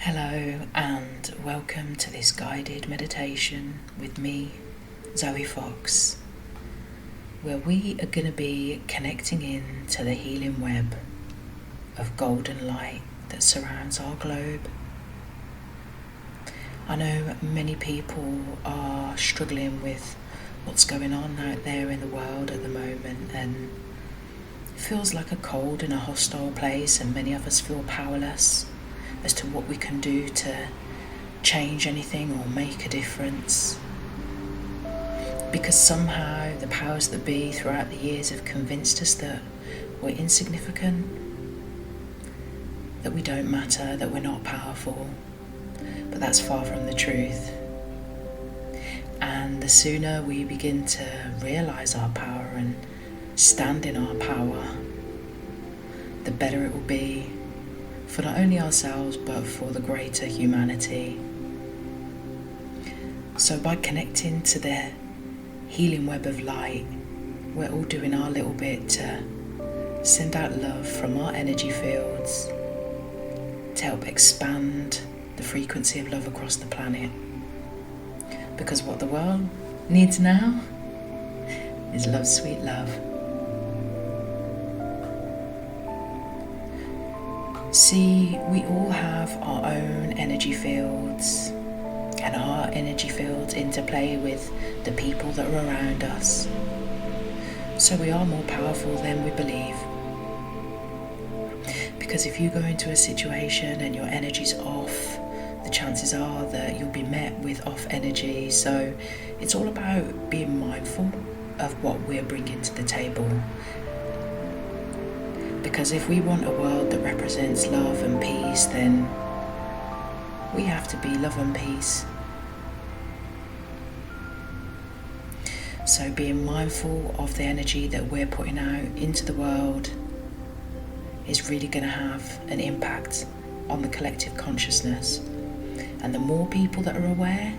Hello and welcome to this guided meditation with me, Zoe Fox, where we are going to be connecting in to the healing web of golden light that surrounds our globe. I know many people are struggling with what's going on out there in the world at the moment, and it feels like a cold and a hostile place, and many of us feel powerless as to what we can do to change anything or make a difference. Because somehow the powers that be throughout the years have convinced us that we're insignificant, that we don't matter, that we're not powerful. But that's far from the truth. And the sooner we begin to realise our power and stand in our power, the better it will be for not only ourselves but for the greater humanity. So by connecting to the healing web of light, we're all doing our little bit to send out love from our energy fields to help expand the frequency of love across the planet. Because what the world needs now is love, sweet love. See, we all have our own energy fields, and our energy fields interplay with the people that are around us. So we are more powerful than we believe. Because if you go into a situation and your energy's off, the chances are that you'll be met with off energy. So it's all about being mindful of what we're bringing to the table. Because if we want a world that represents love and peace, then we have to be love and peace. So being mindful of the energy that we're putting out into the world is really going to have an impact on the collective consciousness. And the more people that are aware,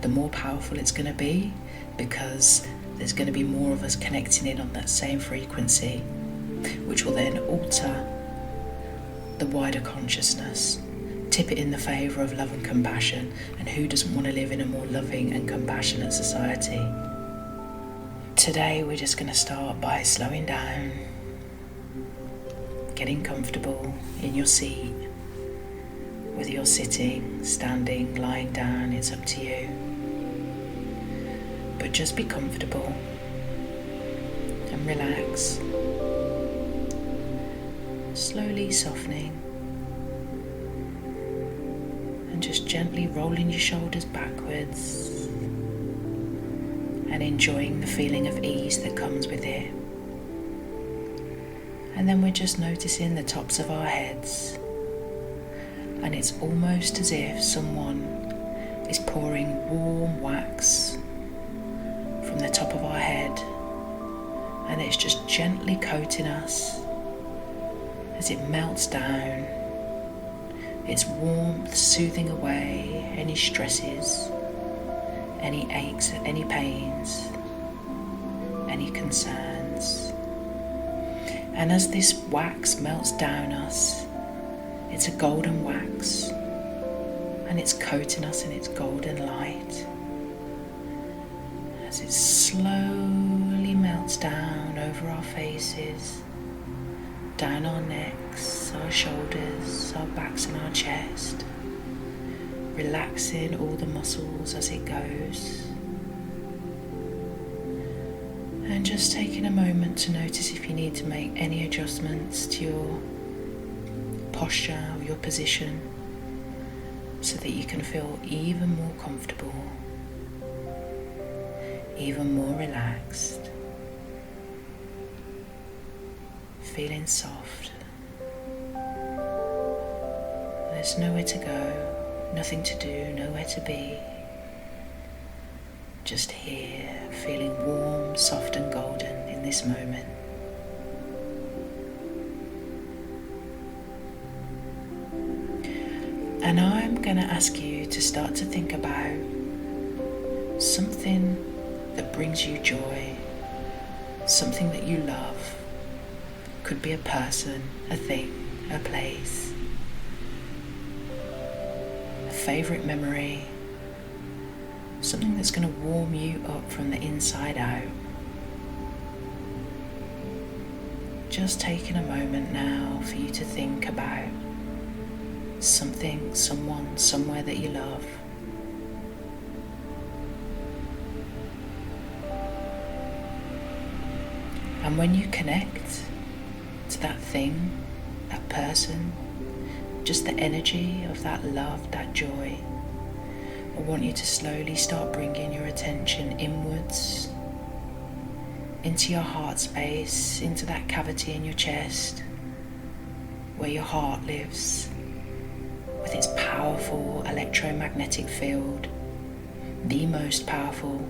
the more powerful it's going to be, because there's going to be more of us connecting in on that same frequency, which will then alter the wider consciousness, tip it in the favour of love and compassion. And who doesn't want to live in a more loving and compassionate society? Today we're just going to start by slowing down, getting comfortable in your seat, whether you're sitting, standing, lying down, it's up to you. But just be comfortable and relax. Slowly softening and just gently rolling your shoulders backwards and enjoying the feeling of ease that comes with it. And then we're just noticing the tops of our heads, and it's almost as if someone is pouring warm wax from the top of our head, and it's just gently coating us as it melts down, its warmth soothing away any stresses, any aches, any pains, any concerns. And as this wax melts down us, it's a golden wax, and it's coating us in its golden light. As it slowly melts down over our faces, down our necks, our shoulders, our backs and our chest, relaxing all the muscles as it goes. And just taking a moment to notice if you need to make any adjustments to your posture or your position so that you can feel even more comfortable, even more relaxed, feeling soft. There's nowhere to go, nothing to do, nowhere to be. Just here, feeling warm, soft and golden in this moment. And I'm going to ask you to start to think about something that brings you joy, something that you love. Could be a person, a thing, a place. favourite memory, something that's going to warm you up from the inside out. Just taking a moment now for you to think about something, someone, somewhere that you love. And when you connect to that thing, that person, just the energy of that love, that joy, I want you to slowly start bringing your attention inwards into your heart space, into that cavity in your chest where your heart lives, with its powerful electromagnetic field, the most powerful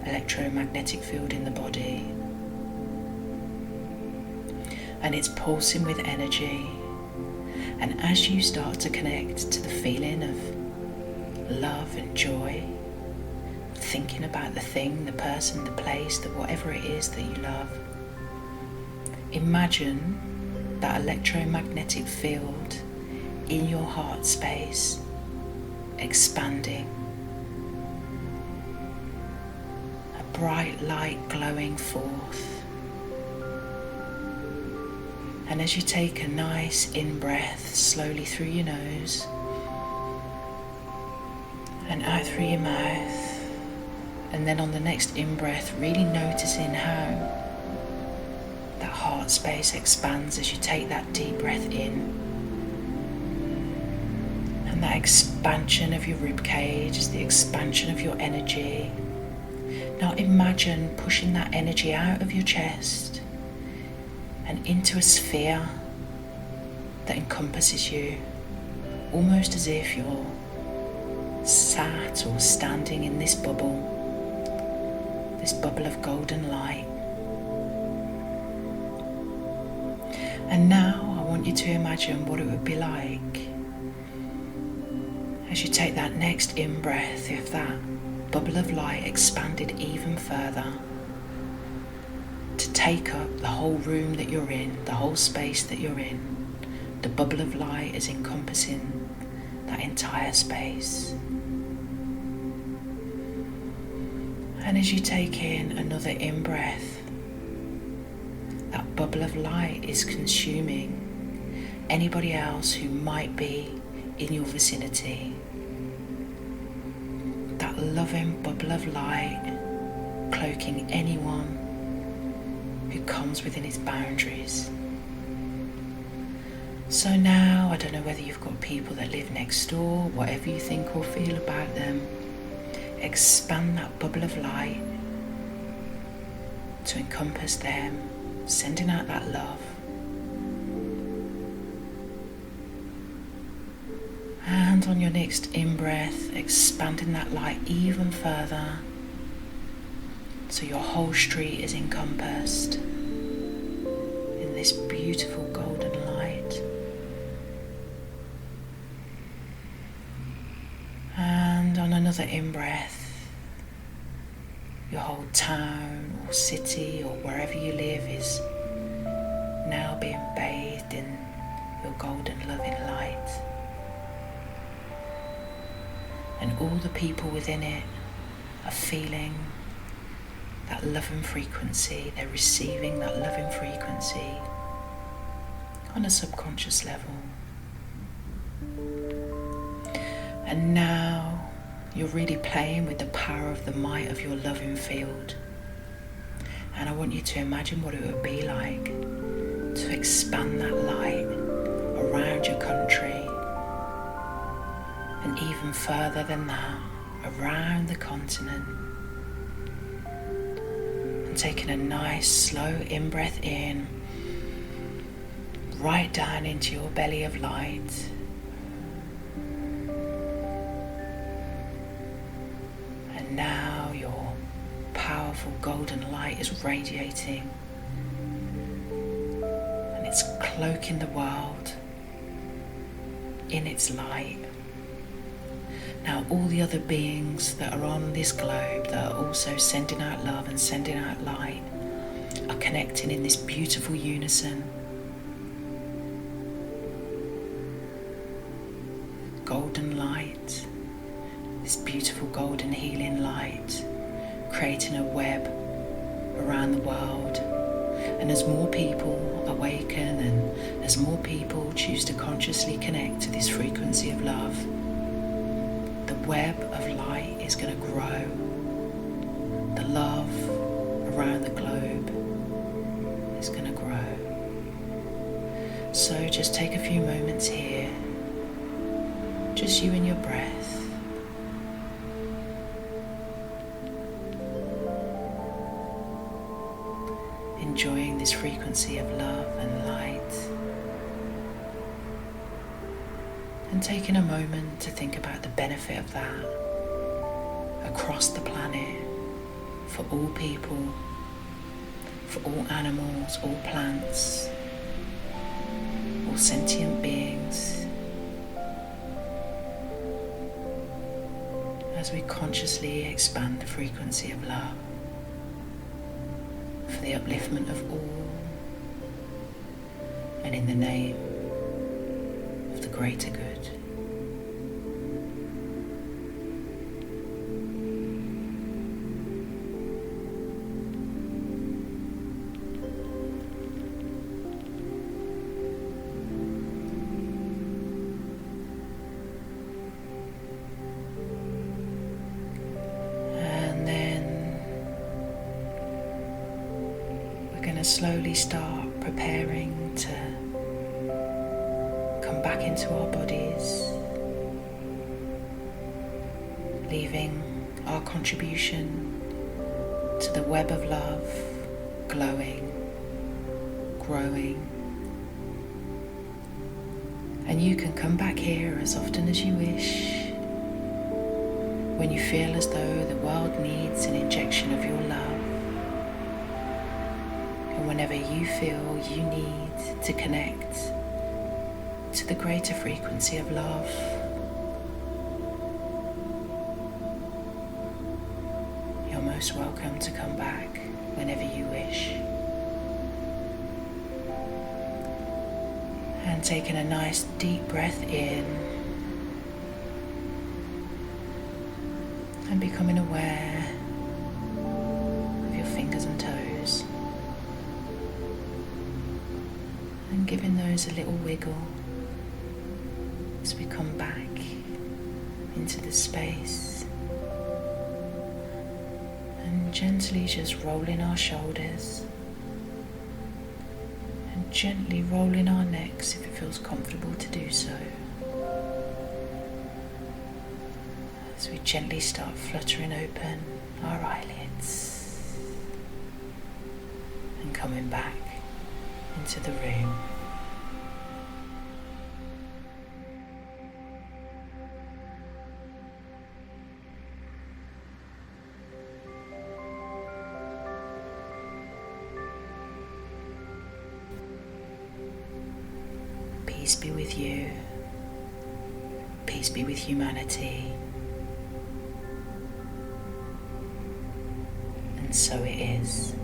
electromagnetic field in the body. And it's pulsing with energy. And as you start to connect to the feeling of love and joy, thinking about the thing, the person, the place, that whatever it is that you love, imagine that electromagnetic field in your heart space expanding, a bright light glowing forth. And as you take a nice in-breath slowly through your nose and out through your mouth, and then on the next in-breath, really noticing how that heart space expands as you take that deep breath in, and that expansion of your rib cage, the expansion of your energy. Now imagine pushing that energy out of your chest and into a sphere that encompasses you, almost as if you're sat or standing in this bubble of golden light. And now I want you to imagine what it would be like as you take that next in-breath, if that bubble of light expanded even further, to take up the whole room that you're in, the whole space that you're in. The bubble of light is encompassing that entire space. And as you take in another in-breath, that bubble of light is consuming anybody else who might be in your vicinity. That loving bubble of light cloaking anyone who comes within its boundaries. So now, I don't know whether you've got people that live next door, whatever you think or feel about them, expand that bubble of light to encompass them, sending out that love. And on your next in-breath, expanding that light even further, so your whole street is encompassed in this beautiful golden light. And on another in-breath, your whole town or city or wherever you live is now being bathed in your golden loving light. And all the people within it are feeling that loving frequency. They're receiving that loving frequency on a subconscious level. And now you're really playing with the power of the might of your loving field. And I want you to imagine what it would be like to expand that light around your country, and even further than that, around the continent. Taking a nice slow in-breath in, right down into your belly of light. And now your powerful golden light is radiating, and it's cloaking the world in its light. Now all the other beings that are on this globe that are also sending out love and sending out light are connecting in this beautiful unison. Golden light this beautiful golden healing light, creating a web around the world. And as more people awaken and as more people choose to consciously connect to this frequency of love, the web of light is going to grow. The love around the globe is going to grow. So just take a few moments here, just you and your breath. Enjoying this frequency of love and light, and taking a moment to think about the benefit of that across the planet, for all people, for all animals, all plants, all sentient beings, as we consciously expand the frequency of love for the upliftment of all, and in the name of the greater good. Slowly start preparing to come back into our bodies, leaving our contribution to the web of love glowing, growing. And you can come back here as often as you wish, when you feel as though the world needs an injection of your love. Whenever you feel you need to connect to the greater frequency of love, you're most welcome to come back whenever you wish. And taking a nice deep breath in and becoming aware of your fingers and toes. And giving those a little wiggle as we come back into the space, and gently just rolling our shoulders and gently rolling our necks if it feels comfortable to do so, as we gently start fluttering open our eyelids and coming back into the room. Peace be with you. Peace be with humanity. And so it is.